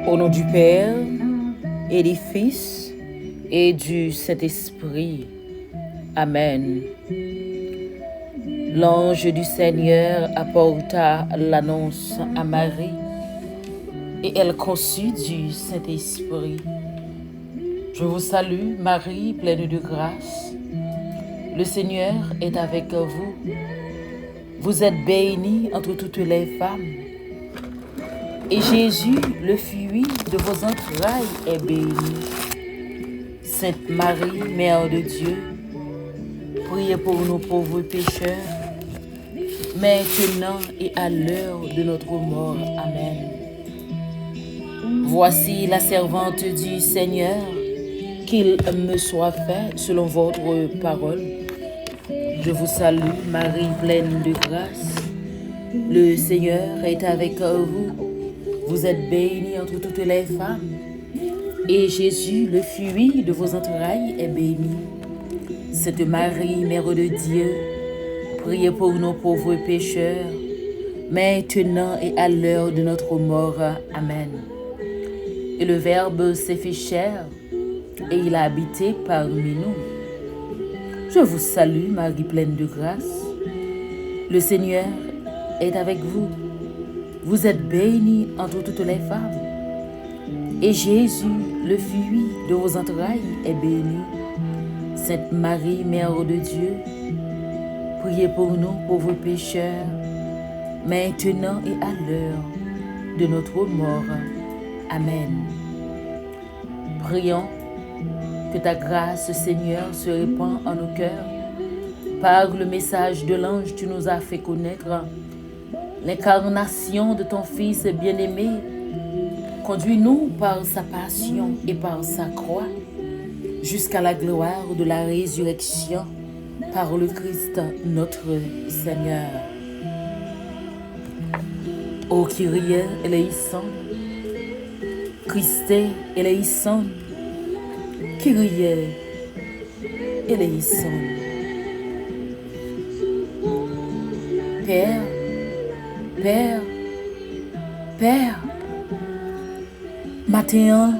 Au nom du Père et du Fils et du Saint-Esprit. Amen. L'ange du Seigneur apporta l'annonce à Marie et elle conçut du Saint-Esprit. Je vous salue, Marie, pleine de grâce. Le Seigneur est avec vous. Vous êtes bénie entre toutes les femmes. Et Jésus, le fruit de vos entrailles, est béni. Sainte Marie, Mère de Dieu, priez pour nous pauvres pécheurs, maintenant et à l'heure de notre mort. Amen. Voici la servante du Seigneur, qu'il me soit fait selon votre parole. Je vous salue, Marie, pleine de grâce. Le Seigneur est avec vous. Vous êtes bénie entre toutes les femmes. Et Jésus, le fruit de vos entrailles, est béni. Sainte Marie, Mère de Dieu, priez pour nous pauvres pécheurs, maintenant et à l'heure de notre mort. Amen. Et le Verbe s'est fait chair, et il a habité parmi nous. Je vous salue, Marie pleine de grâce. Le Seigneur est avec vous. Vous êtes bénie entre toutes les femmes. Et Jésus, le fruit de vos entrailles, est béni. Sainte Marie, Mère de Dieu, priez pour nous pauvres pécheurs, maintenant et à l'heure de notre mort. Amen. Prions que ta grâce, Seigneur, se répand en nos cœurs. Par le message de l'ange, tu nous as fait connaître l'incarnation de ton Fils bien-aimé. Conduis-nous par sa passion et par sa croix jusqu'à la gloire de la résurrection par le Christ notre Seigneur. Ô Kyrie eleison, Christe eleison, Kyrie eleison. Père, Père, Père, matin,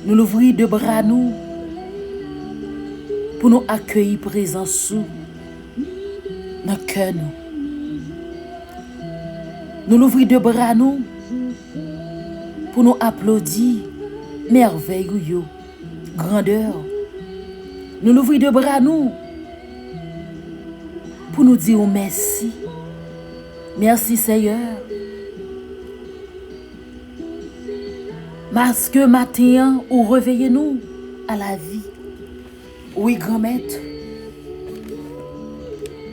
nous l'ouvrir de bras nous pour nous accueillir présent sous dans le cœur nous. Nous l'ouvrir de bras nous pour nous applaudir merveille ou grandeur. Nous l'ouvrir de bras nous pour nous dire merci. Merci Seigneur. Parce que matin, ou réveillez-nous à la vie. Oui, grand maître.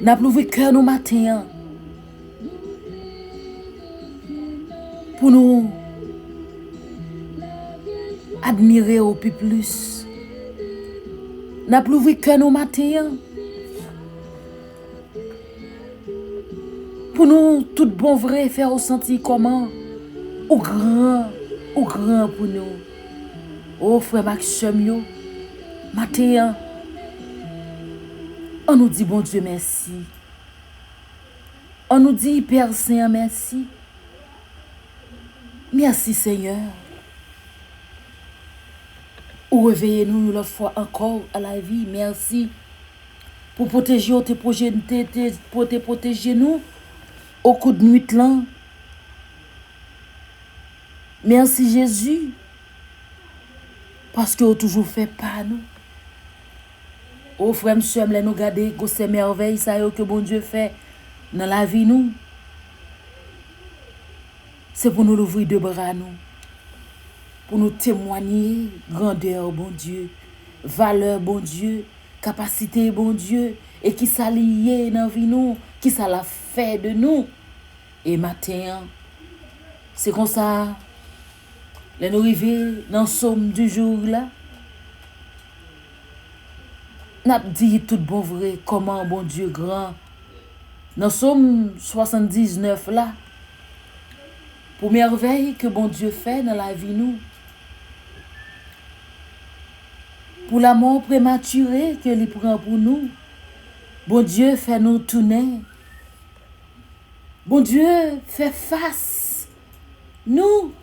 N'a plus vu cœur nous matin. Pour nous admirer au plus. N'a plus vu cœur nous matin. Pour nous, tout bon vrai, faire ressentir comment au grand pour nous. Oh frère Maxime, yo, matin, on nous dit bon Dieu merci. On nous dit Père Saint merci. Merci Seigneur. Ou réveillez-nous l'autre fois encore à la vie. Merci pour protéger nous au coup de nuit là. Merci Jésus, parce que vous toujours fait pas nous. Oh frère, monsieur, nous garder que ces merveilles ça que bon Dieu fait dans la vie nous. C'est pour nous l'ouvrir de bras nous, pour nous témoigner grandeur bon Dieu, valeur bon Dieu, capacité bon Dieu, et qui s'allie dans la vie nous, qui ça l'a fait de nous. Et matin, c'est comme ça. Les nous arrivés dans le somme du jour là, n'a dit tout bon vrai comment bon Dieu grand. Dans le somme 79 là, pour merveille que bon Dieu fait dans la vie nous, pour la mort prématurée que il prend pour nous, bon Dieu fait nous tourner. Bon Dieu fait face nous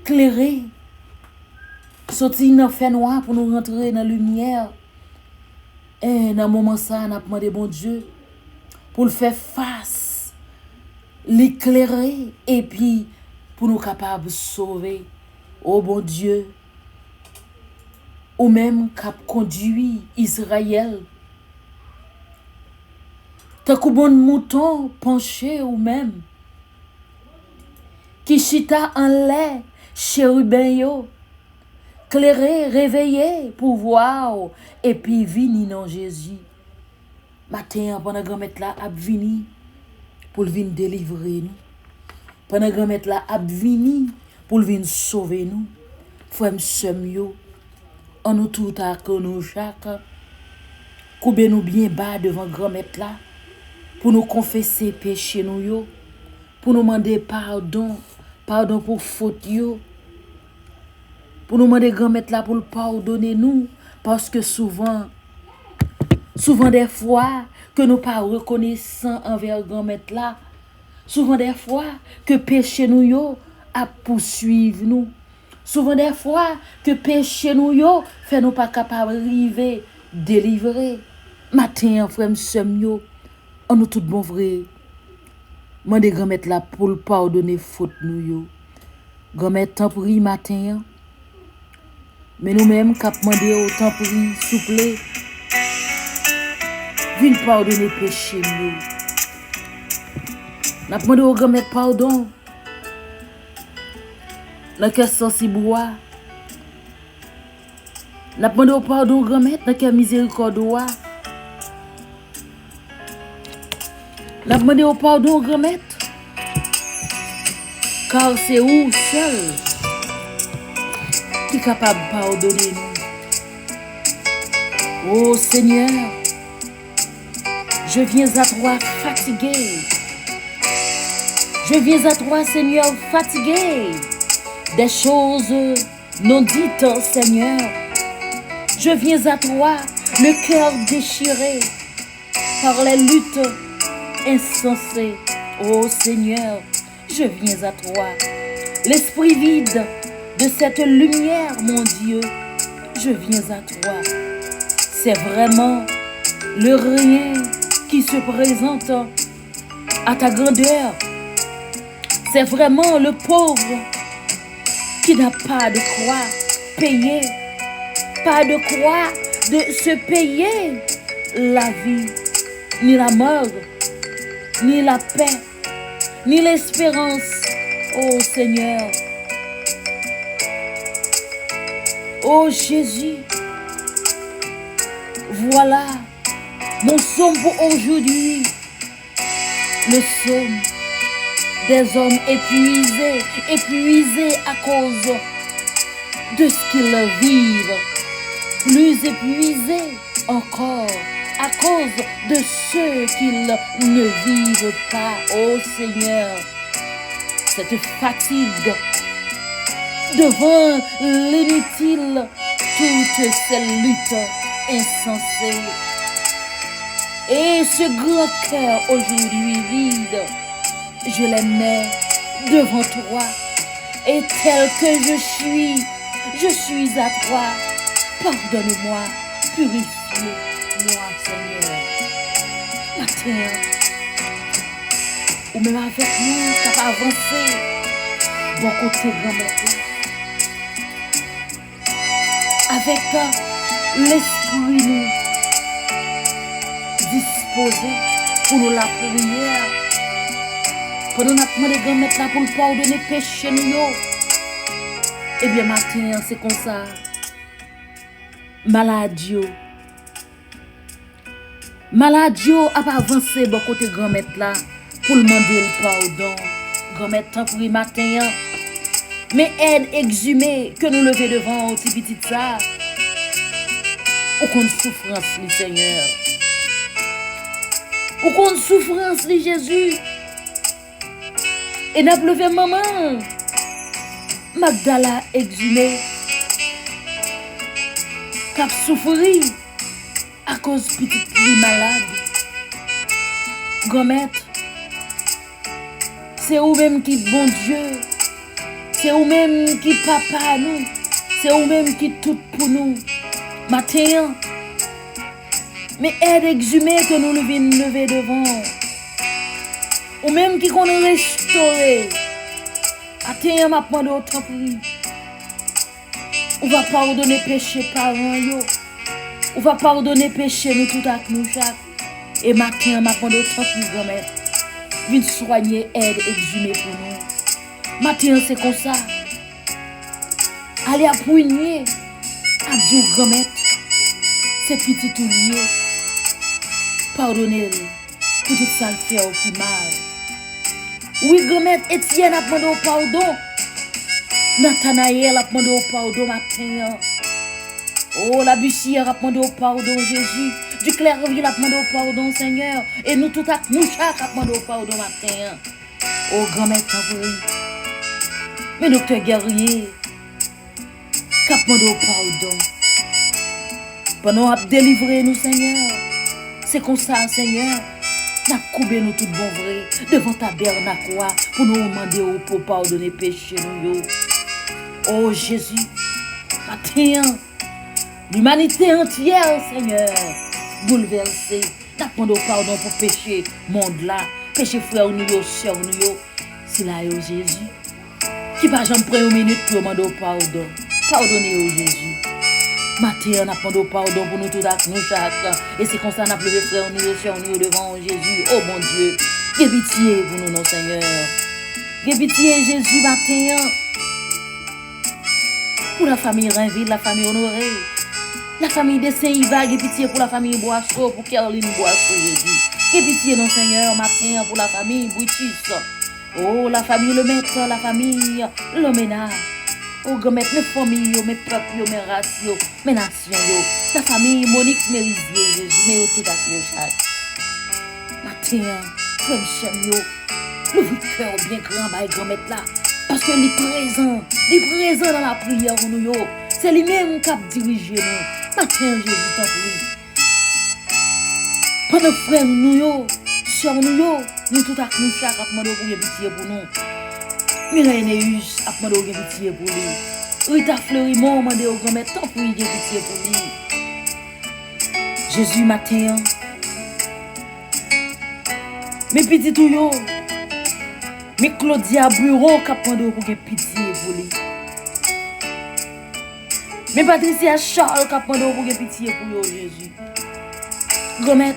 clairer, sortir dans le fait noir pour nous rentrer dans la lumière. Et dans le moment ça, on a demandé bon Dieu pour le faire face, l'éclairer et puis pour nous capables de sauver. Oh bon Dieu, ou même cap conduit Israël. Tant que bon mouton penché ou même qui chita en lait chérubin yo, clairé, réveillé pour voir et puis vini non Jésus. Matin pendant grand-mère là a vini pour venir délivrer nous. Pendant grand-mère là a vini pour venir sauver nous. Frère m'sem on nous tout à que nous chaque couper nous bien bas devant grand-mère là pour nous confesser péché nous yo, pour nous demander pardon pour faute yo. Pour nous demander grand-mère là pour pardonner nous parce que souvent des fois que nous pas reconnaissant envers grand-mère là, souvent des fois que péché nous yo a poursuivre nous. Souvent des fois que péché nous yo fait nous pas capable arriver délivrer. Matin frère m'sem yo, on nous tout bon vrai. Mande grand-mère là pour pardonner faute nous yo. Grand-mère tant prie matin. Mais nous-mêmes cap mandé au tant prie souple. Viens pardonner péché nous. N'a demandé au grand-mère pardon. Dans quel sens il boit. N'a demandé au pardon grand-mère dans quelle miséricorde wa. N'a demandé au pardon grand-mère. Car c'est où seul qui est capable de pardonner nous. Oh Seigneur, je viens à toi fatigué. Je viens à toi, Seigneur, fatigué des choses non dites, Seigneur. Je viens à toi, le cœur déchiré par les luttes insensées. Oh Seigneur, je viens à toi, l'esprit vide de cette lumière, mon Dieu. Je viens à toi. C'est vraiment le rien qui se présente à ta grandeur. C'est vraiment le pauvre qui n'a pas de quoi payer, pas de quoi de se payer la vie, ni la mort, ni la paix, ni l'espérance. Oh Seigneur, oh Jésus, voilà mon somme pour aujourd'hui, le somme des hommes épuisés à cause de ce qu'ils vivent, plus épuisés encore à cause de ceux qu'ils ne vivent pas. Oh Seigneur, cette fatigue devant l'inutile, toutes ces luttes insensées. Et ce grand cœur aujourd'hui vide, je les mets devant toi. Et tel que je suis à toi. Pardonne-moi, purifie-moi, Seigneur. Matin, ou même avec nous, ça va avancer. Bon côté grand-mère. Avec l'esprit nous disposé pour nous la prière. Pendant que nous grand-mère là pour nous pardonner péché nous. Eh bien matin, c'est comme ça. Maladio a pas avancé bon côté grand-mère là pour demander le pardon. Grand-mère tant pour matin. Mais aide exhumée que nous lever devant au petit ça. Aucune souffrance, le Seigneur. Aucune souffrance, le Jésus. Et n'a levé maman. Magdala exhumée. Cap souffri à cause petite fille malade. Gommette, C'est vous-même qui bon Dieu. C'est vous-même qui papa nous. C'est vous-même qui tout pour nous. Matin, mais aide exhumée que nous nous venons lever devant. Ou même qui qu'on restaurer. Matin, m'a demandé au temps pris. On va pardonner péché parents yo. On va pardonner péché nous tout à nous chaque. Et matin, m'a demandé au temps pris grand-mère. Viens soigner, aide exhumée pour nous. Matin, c'est comme ça. Allez appuyer. Adieu grand-mère. C'est petit tout lié. Pardonnez-le pour tout ça le fait qui mal. Oui, grand-mère, Étienne a demandé pardon. Nathanaël a demandé pardon matin. Oh, la bussière a demandé pardon, Jésus. Du Clairville a demandé pardon, Seigneur. Et nous tout à nous chaque a demandé pardon matin. Oh, grand-mère, oui. Mais docteur Guerrier, a demandé pardon. Pendant à délivrer nous, Seigneur. C'est comme ça, Seigneur. N'a coupé nous tout bon vrai devant ta tabernacle pour nous demander pour pardonner péché nous. Oh Jésus, matin, l'humanité entière, Seigneur, bouleversée. N'a demandé pardon pour péché monde là, péché frère nous, sœur nous. C'est là, Jésus. Qui va jamais prendre une minute pour demander pardon. Pardonnez, Jésus. Matin, on a demandé pardon pour nous tous nous chaque. Et c'est comme ça qu'on a pleuré frère nous, sœur nous devant Jésus. Oh mon Dieu, aie pitié pour nous, non Seigneur. Aie pitié, Jésus, matin. Pour la famille Rainville, la famille Honorée, la famille de Saint-Yva, aie pitié pour la famille Boisseau, pour Caroline Boisseau, Jésus. Aie pitié, non Seigneur, matin, pour la famille Boutis. Oh, la famille Le Maître, la famille Lomena. Oh, gomet, mes familles, mes peuples, mes races, mes nations, la famille Monique Mérisier, Jésus, mais tout à fait chaque. Matin, frère Michel, le cœur bien grand, bah, gomet là, parce que les présents dans la prière, nous, c'est lui-même qui a dirigé nous. Matin, Jésus, t'en prie. Pendant frère, nous, sœur, nous tout à nous chaque, à demander pour pitié pour nous. Mireille Neus a demandé pitié pour lui. Rita Fleurimont a demandé au grand-mère tant pour lui pitié pour lui. Jésus matin. Mes petits touillots. Mes Claudia Bureau a demandé pour pitié pour lui. Mes Patricia Charles a demandé pour pitié pour lui, Jésus. Grand-mère.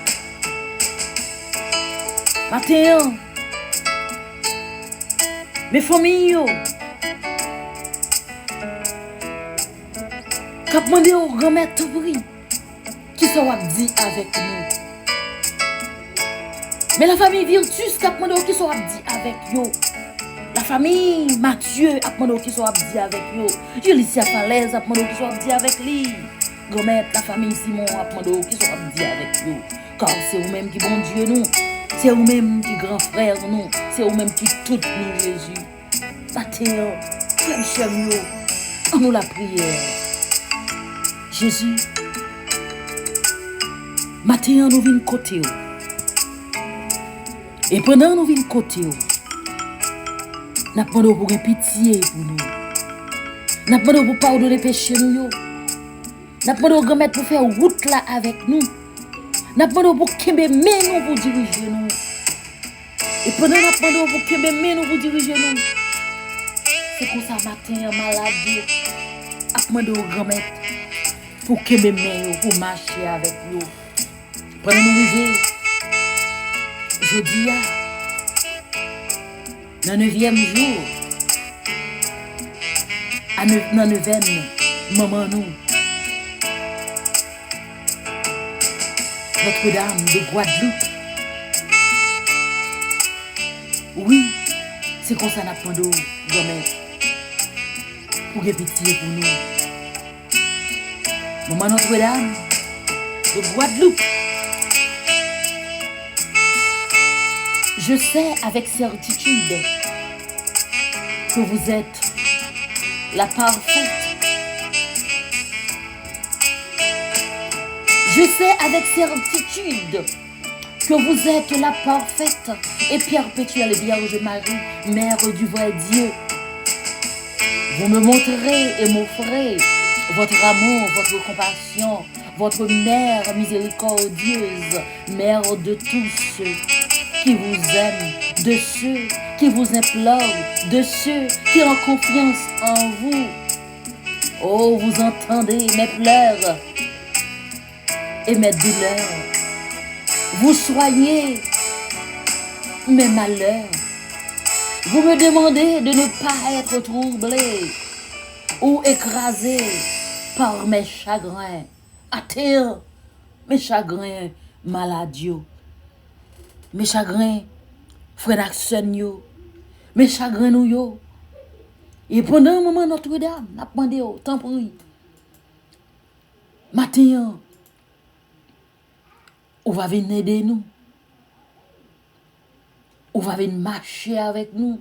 Matin. Mes familles, qui a demandé au grand-mère tout prix, qui soit dit avec nous. Mais la famille Virtus, qui a demandé qui soit dit avec nous. La famille Mathieu, a demandé qui soit dit avec nous. Julicia Falaise, a demandé qui soit dit avec lui. Grand-mère, la famille Simon, a demandé qui soit dit avec nous. Car c'est vous-même qui bon Dieu nous. C'est vous-même qui grand frère nous. C'est vous-même qui tout nous, Jésus. Matin, frère Michel, en nous la prière. Jésus, matin, nous venons côté. Et pendant nous venons côté, nous demandons pour pitié pour nous. Nous demandons pour pardonner péché nous. Nous demandons pour mettre pour faire route là avec nous. Nous demandons pour qu'il nous pour diriger nous. Et pendant nous demandons pour qu'il nous pour diriger nous. C'est comme ça matin, maladie. A demandé au grand-mère pour qu'il pour marcher avec nous. Pendant nous vivre, je dis dans le 9e jour, dans le 9e, maman nous, Notre-Dame de Guadeloupe. Oui, c'est comme ça qu'on a demandé au grand-mère pour que pitié pour nous. Maman Notre-Dame de Guadeloupe. Je sais avec certitude que vous êtes la parfaite. Je sais avec certitude que vous êtes la parfaite et perpétuelle Vierge Marie, Mère du vrai Dieu. Vous me montrerez et m'offrez votre amour, votre compassion, votre mère miséricordieuse, mère de tous ceux qui vous aiment, de ceux qui vous implorent, de ceux qui ont confiance en vous. Oh, vous entendez mes pleurs et mes douleurs. Vous soignez mes malheurs. Vous me demandez de ne pas être troublé ou écrasé par mes chagrins. Atteint mes chagrins maladieux, mes chagrins frères yo, mes chagrins nous yo. Et pendant un moment Notre-Dame n'a demandé au temps pour lui. Matin, on va venir aider nous. On va venir marcher avec nous.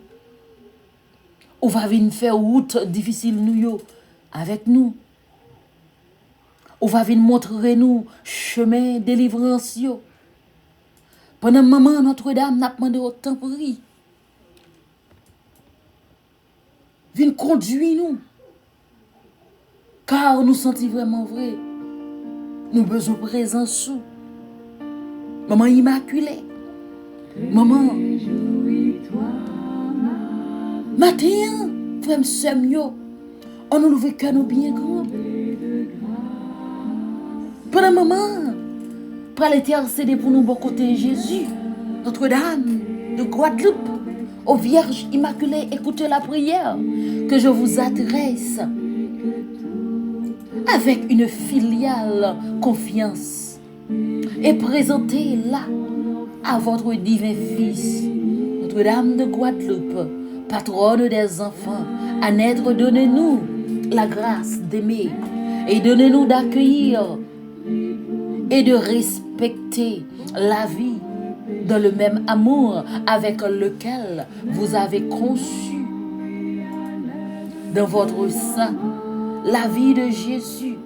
On va venir faire route difficile nous yo avec nous. On va venir montrer nous chemin délivrance yo. Pendant maman Notre-Dame n'a demandé au temps pour lui. Viens conduire nous. Car nous sentons vraiment vrai. Nous besoin de présence sous. Maman immaculée. Maman. Matin, frère Semyo, on nous veut que nous bien grand. Pendant maman, pour l'intercéder pour nous, bon côté Jésus, Notre-Dame de Guadeloupe, aux Vierges Immaculées, écoutez la prière que je vous adresse avec une filiale confiance et présentez-la à votre divin Fils, Notre-Dame de Guadeloupe, patronne des enfants, à naître, donnez-nous la grâce d'aimer et donnez-nous d'accueillir et de respecter la vie dans le même amour avec lequel vous avez conçu dans votre sein la vie de Jésus,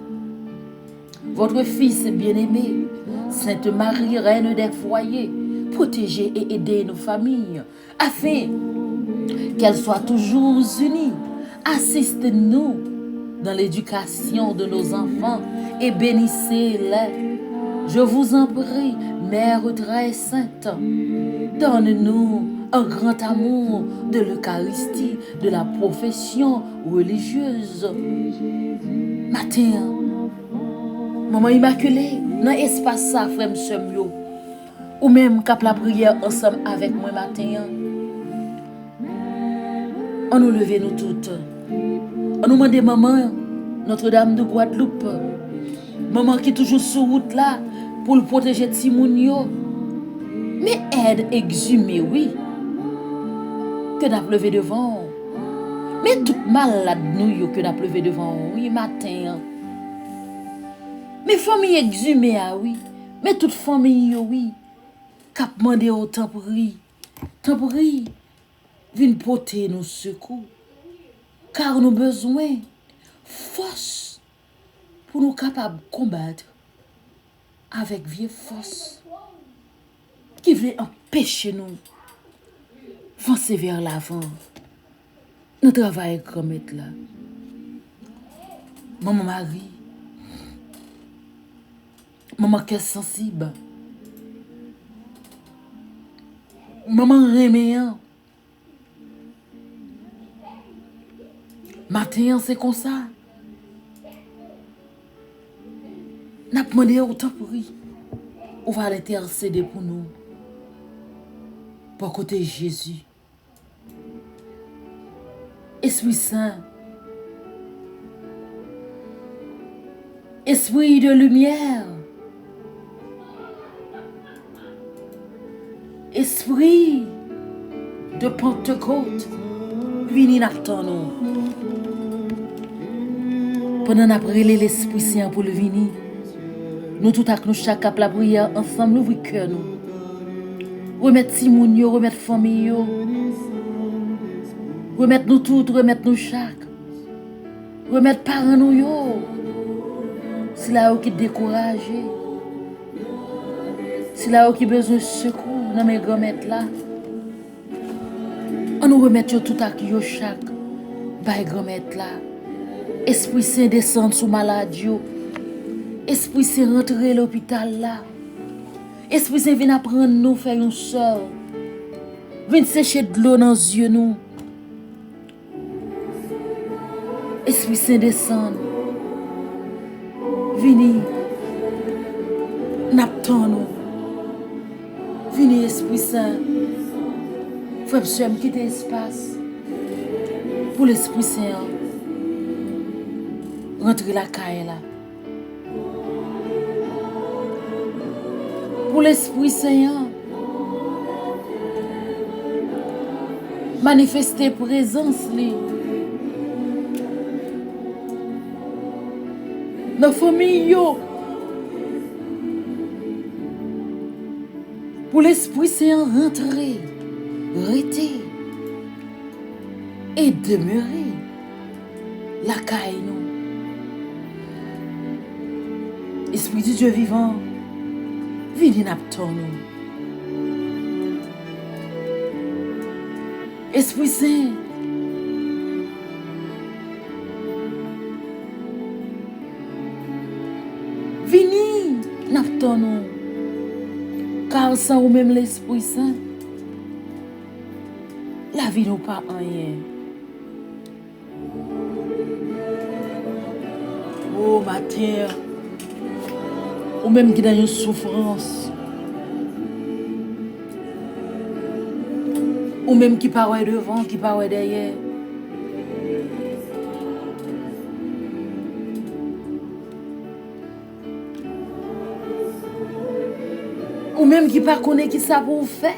votre Fils bien-aimé. Sainte Marie, Reine des foyers, protégez et aidez nos familles afin qu'elles soient toujours unies. Assistez-nous dans l'éducation de nos enfants et bénissez-les. Je vous en prie, Mère très sainte, donne-nous un grand amour de l'Eucharistie, de la profession religieuse. Matin, Maman Immaculée, dans l'espace ça, frère Semyo, ou même cap la prière ensemble avec moi matin, on nous levait nous toutes. On nous demande maman, Notre-Dame de Guadeloupe, maman qui est toujours sur route là pour le protéger de Timounio. Mais aide exhumée, oui, que n'a levé devant. Mais toute malade nous que n'a levé devant, oui, matin. Mais famille exhumée, oui. Mais toute famille, oui. Cap mandé au temporis. Temporis, viens porter nos secours. Car nous besoin force pour nous capables de combattre avec vieille force qui veut empêcher nous avancer vers l'avant. Nous travaillons comme là. Maman Marie, maman qui est sensible, maman reméant. Matin, c'est comme ça. N'a pas demandé autant pour lui. On va l'intercéder pour nous. Pour côté Jésus. Esprit Saint. Esprit de lumière. Esprit de Pentecôte. Vini n'attend nous. Pendant après l'Esprit Saint pour le venir, nous tout à nous chaque cap la prière ensemble, nous ouvrons cœur nous. Remettre Timoun yo, remettre famille yo. Remettre nous toutes, remettre nous chaque. Remettre parents nous yo. C'est là où qui découragé. Si là qui besoin de secours dans mes grand-mères là, on nous remet tout à qui chaque par grand-mère là. Esprit Saint descend sous maladie. Esprit Saint rentre à l'hôpital là. Esprit Saint vient apprendre nous faire une sœur. Vient sécher de l'eau dans les yeux nous. Esprit Saint descend. Vini. N'attend nous. Vini Esprit Saint. Frère Monsieur, quitter l'espace. Pour l'Esprit Saint. Rentrer la caille là. Pour l'Esprit Saint. Manifester présence li. Dans famille yo. Pour l'Esprit Saint rentrer, rester et demeurer la caille nous. Esprit du Dieu vivant, viens n'apton nous. Esprit Saint, vini n'apton nous. Car sans ou même l'Esprit Saint, la vie n'est pas rien. Oh ma terre, ou même qui dans une souffrance, ou même qui paraît devant, qui paraît derrière. Ou même qui ne connaît qui ça pour faire.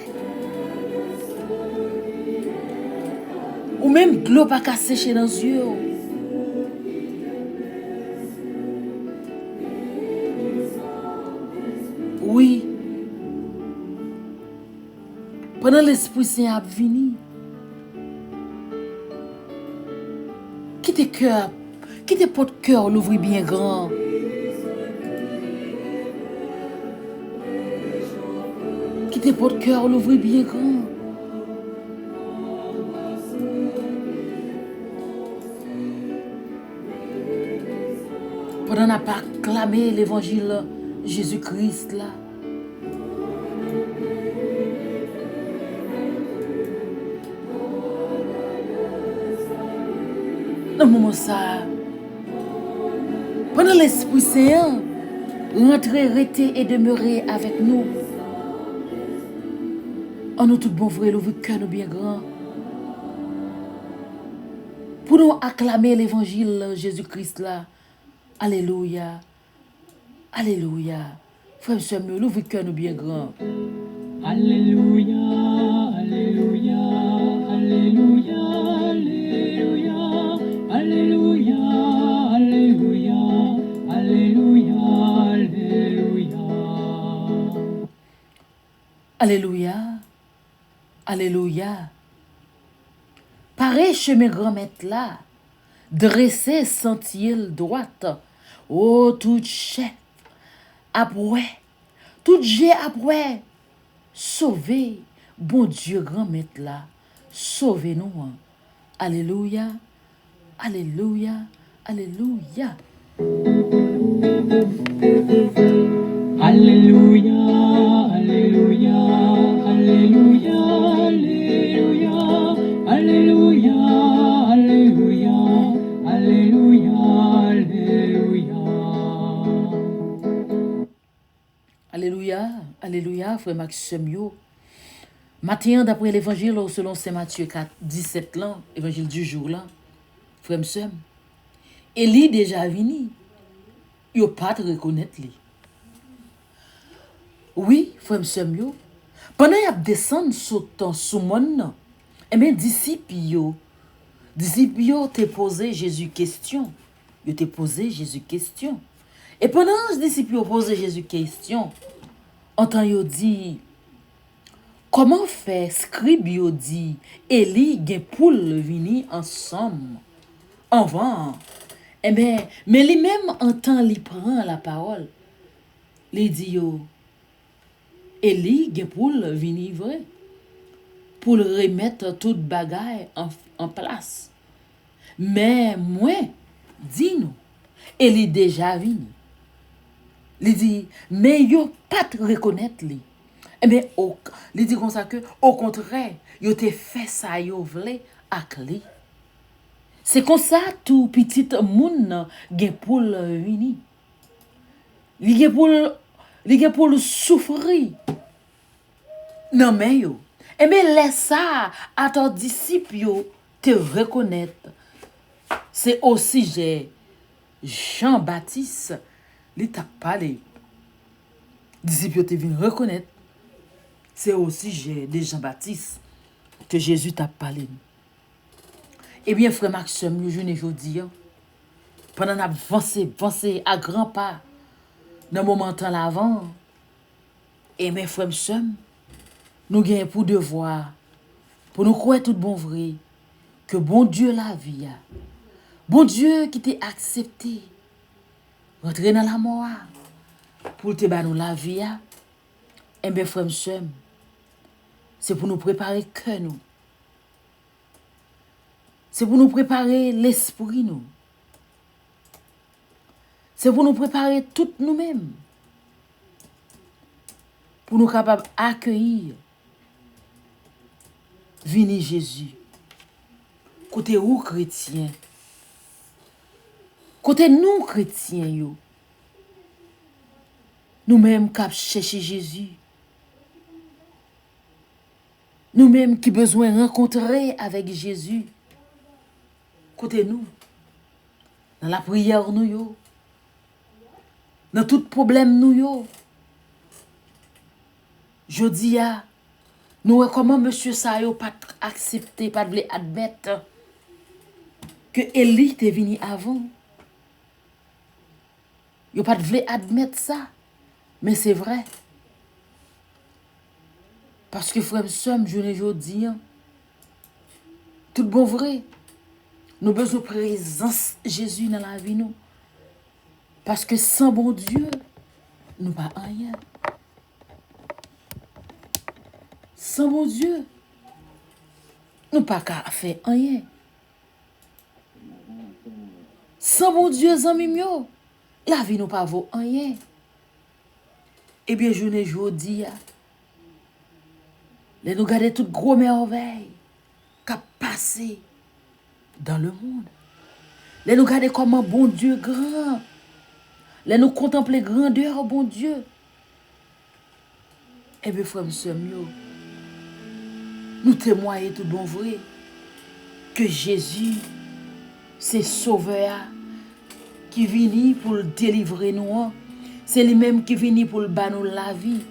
Ou même de l'eau pas qu'à sécher dans les yeux. Oui. Pendant l'Esprit Saint a venu, quitte cœur, quitte porte cœur l'ouvrir bien grand. Quitte porte cœur l'ouvrir bien grand. Pendant n'a pas clamé l'évangile Jésus-Christ là. Dans le moment ça, pendant l'Esprit Saint, rentrer, rester et demeurer avec nous. En nous tout bon vrai, l'ouvrir cœur nous bien grand. Pour nous acclamer l'évangile Jésus-Christ là. Alléluia. Alléluia. Frère Samuel, l'ouvrir cœur nous bien grand. Alléluia, Alléluia, Alléluia, Alléluia, Alléluia, Alléluia, Alléluia, Alléluia. Alléluia. Alléluia. Pareil chemin grand maître là, dressé sentier droite. Oh, tout chef, après, tout jet après, sauvez, bon Dieu grand maître là, sauvez-nous. Alléluia, alléluia, alléluia. Alléluia, Alléluia, Alléluia, Alléluia, Alléluia, Alléluia, Alléluia, Alléluia. Alléluia, alléluia, frère Maxime yo. Matin, d'après l'évangile selon Saint Matthieu 4, 17 là, évangile du jour là, frère Maxime, Élie déjà venu, yo pas te reconnaître lui. Oui, frère Maxime yo, pendant y a descendre sautant sous mon, eh bien disciples yo te posé Jésus question. Yo te posé Jésus question. Et pendant les disciples yo posé Jésus question, entend yo dit comment faire scribe yo dit Élie gen poule vini ensemble avant. Eh bien, mais lui-même entend li prend la parole. Li dit yo Eli gen pour venir vrai. Pour remettre toute bagaille en place. Mais moi, dis-nous, Eli déjà venu. Il dit, mais yo pas te reconnaître li. Mais il dit comme ça que, au contraire, yo te fait ça yo vle ak li. C'est comme ça tout petit moun gen pour vini. Li gen pour souffrir. Non mais yo. Mais laisse ça à ton disciple yo te reconnaître. C'est aussi j'ai Jean-Baptiste, il t'a parlé. Disciple te venu reconnaître. C'est aussi j'ai de Jean-Baptiste que Jésus t'a parlé. Eh bien, frère Maxime, je ne dis pendant avancé à grands pas, dans le moment temps l'avant, et mes frères Maxime, nous gagnons pour devoir, pour nous croire tout bon vrai, que bon Dieu la vie, bon Dieu qui t'a accepté, rentrer dans la mort, pour te nous la vie, et mes frères Maxime, c'est pour nous préparer que nous. C'est pour nous préparer l'esprit, nous. C'est pour nous préparer tout nous-mêmes. Pour nous capables d'accueillir Vini Jésus. Côté où chrétien. Côté nous chrétiens, yo. Nous-mêmes qui chercher Jésus. Nous-mêmes qui besoin de rencontrer avec Jésus. Côté nous, dans la prière nous yo, dans tout problème nous yo. Je dis à nous comment monsieur ça yo pas accepter, pas vle admettre que Élie t'est venu avant. Yo pas vle admettre ça, mais c'est vrai. Parce que frère somme je dis tout bon vrai. Nous avons besoin de présence Jésus dans la vie nous. Parce que sans bon Dieu, nous pas rien. Sans bon Dieu, nous pas qu'à faire rien. Sans bon Dieu, zami mio, la vie nous pas vaut rien. Eh bien, je ne dis, les nous garder toutes gros merveilles qui passé dans le monde. Les nous garder comme un bon Dieu grand. Les nous contempler grandeur, bon Dieu. Eh bien, frère, monsieur, nous témoignons tout bon vrai que Jésus, c'est sauveur qui vient pour délivrer nous. C'est lui-même qui vient pour le nous la vie.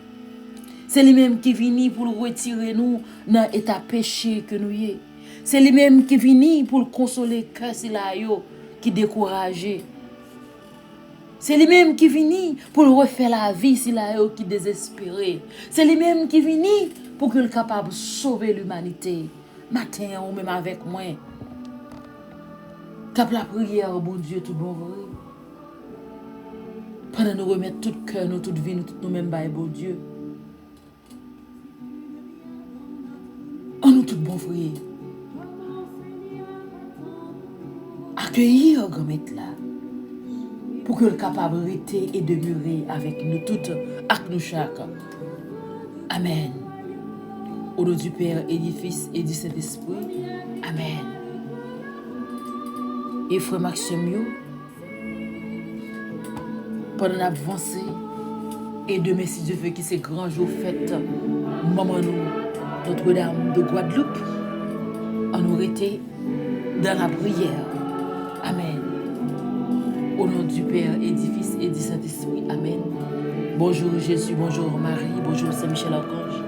C'est lui-même qui vient pour retirer nous dans l'état péché que nous y. C'est lui-même qui vient pour consoler cœur si la yo qui découragé. C'est lui-même qui vient pour refaire la vie si la yo qui désespéré. C'est lui-même qui vient pour qu'il soit capable de sauver l'humanité. Matin ou même avec moi. Tape la prière, bon Dieu, tout bon vrai. Pendant nous remettre tout cœur, nous, toute vie, nous, tout nous-mêmes, bon Dieu. En nous tout bon vrai. Accueillir grand maître là. Pour que le capable de rester et demeurer avec nous toutes, avec nous chaque. Amen. Au nom du Père et du Fils et du Saint-Esprit. Amen. Et frère Maxime, pendant l'avancée, et demain, si Dieu veut, qui c'est grand jour fête, maman nous, Notre-Dame de Guadeloupe, on nous était dans la prière. Amen. Au nom du Père et du Fils et du Saint-Esprit. Amen. Bonjour Jésus, bonjour Marie, bonjour Saint-Michel-Archange.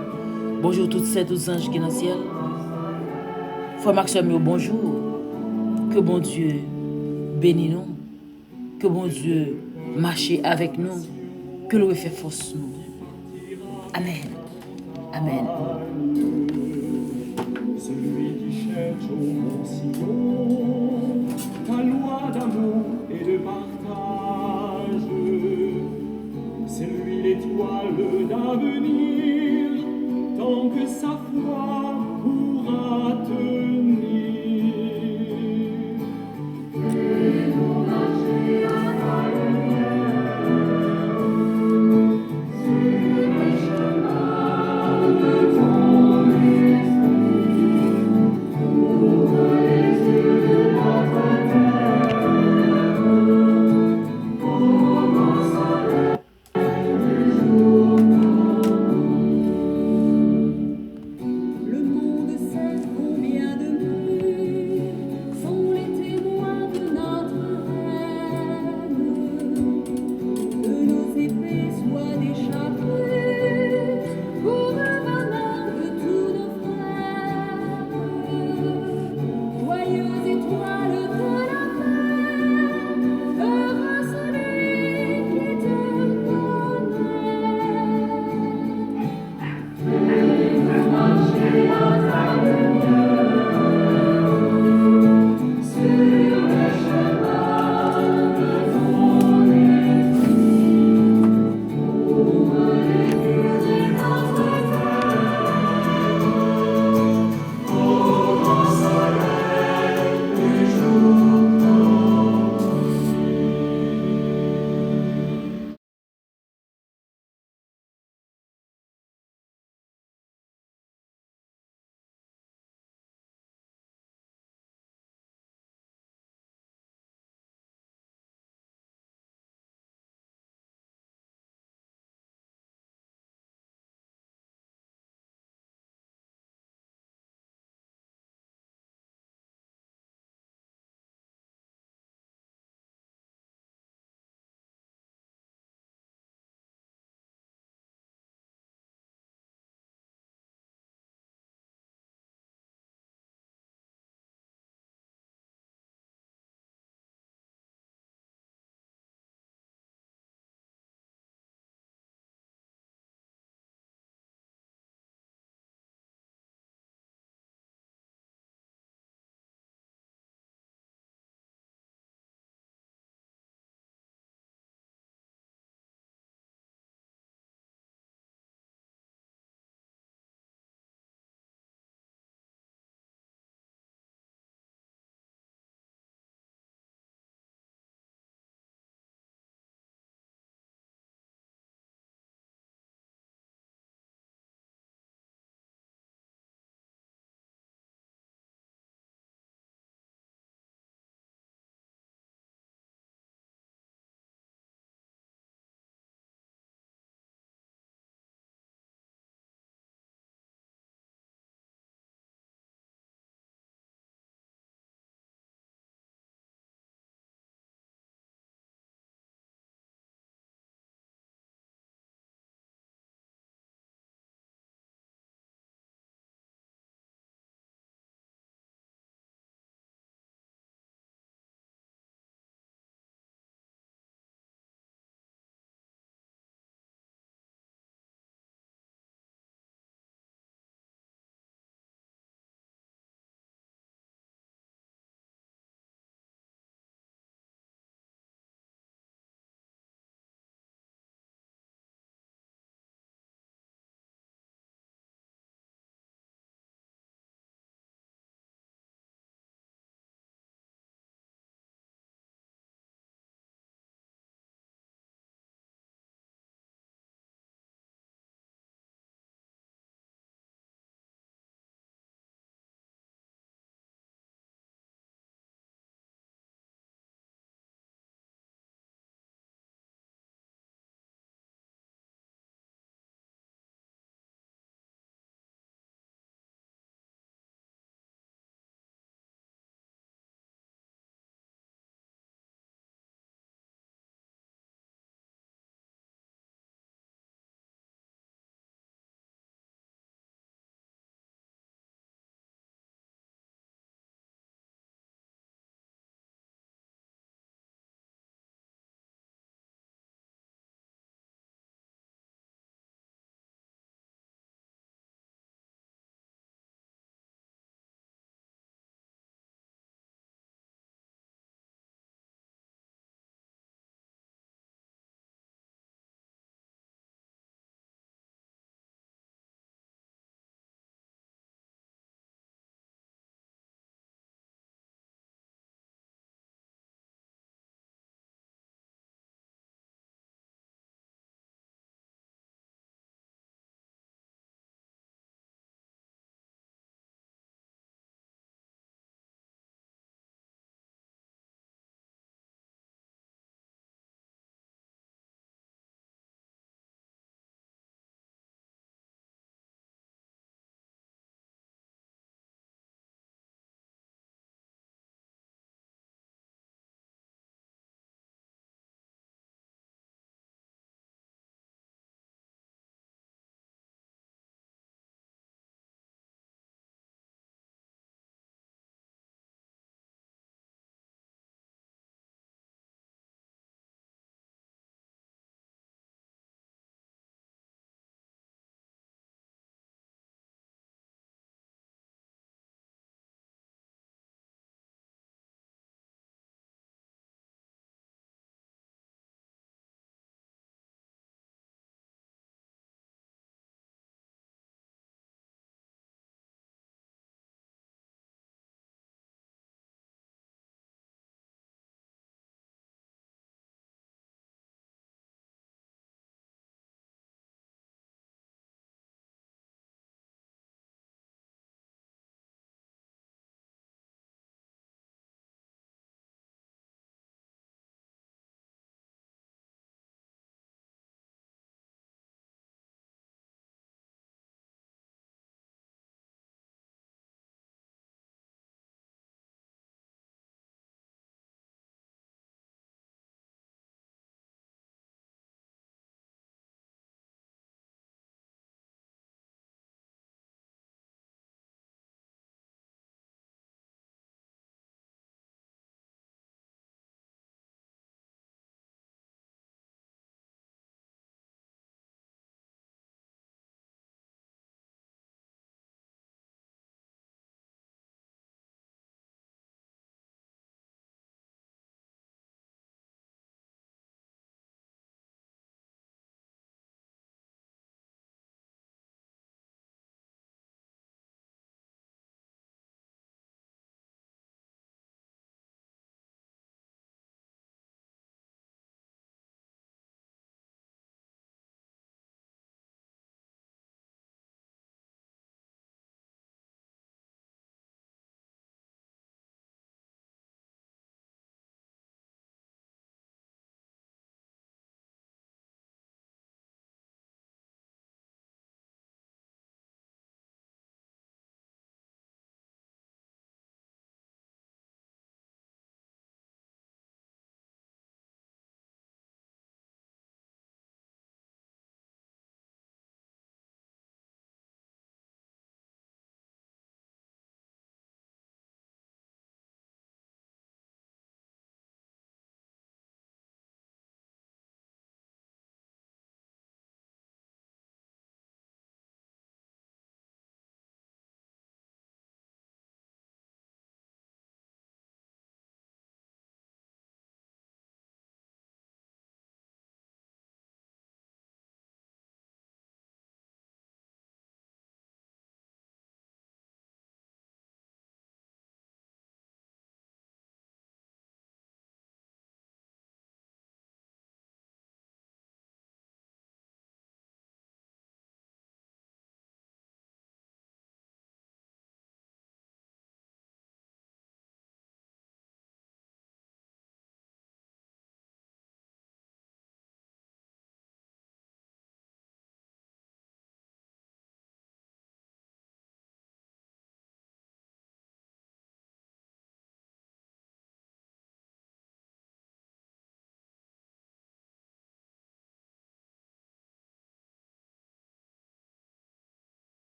Bonjour toutes ces tous anges qui sont dans le ciel. Frère Maxime, bonjour. Que bon Dieu bénisse nous. Que bon Dieu marche avec nous. Que l'eau fait force nous. Amen. Amen. Celui qui cherche au mont Sion, ta loi d'amour et de partage, c'est lui l'étoile d'avenir. que sa foi pourra te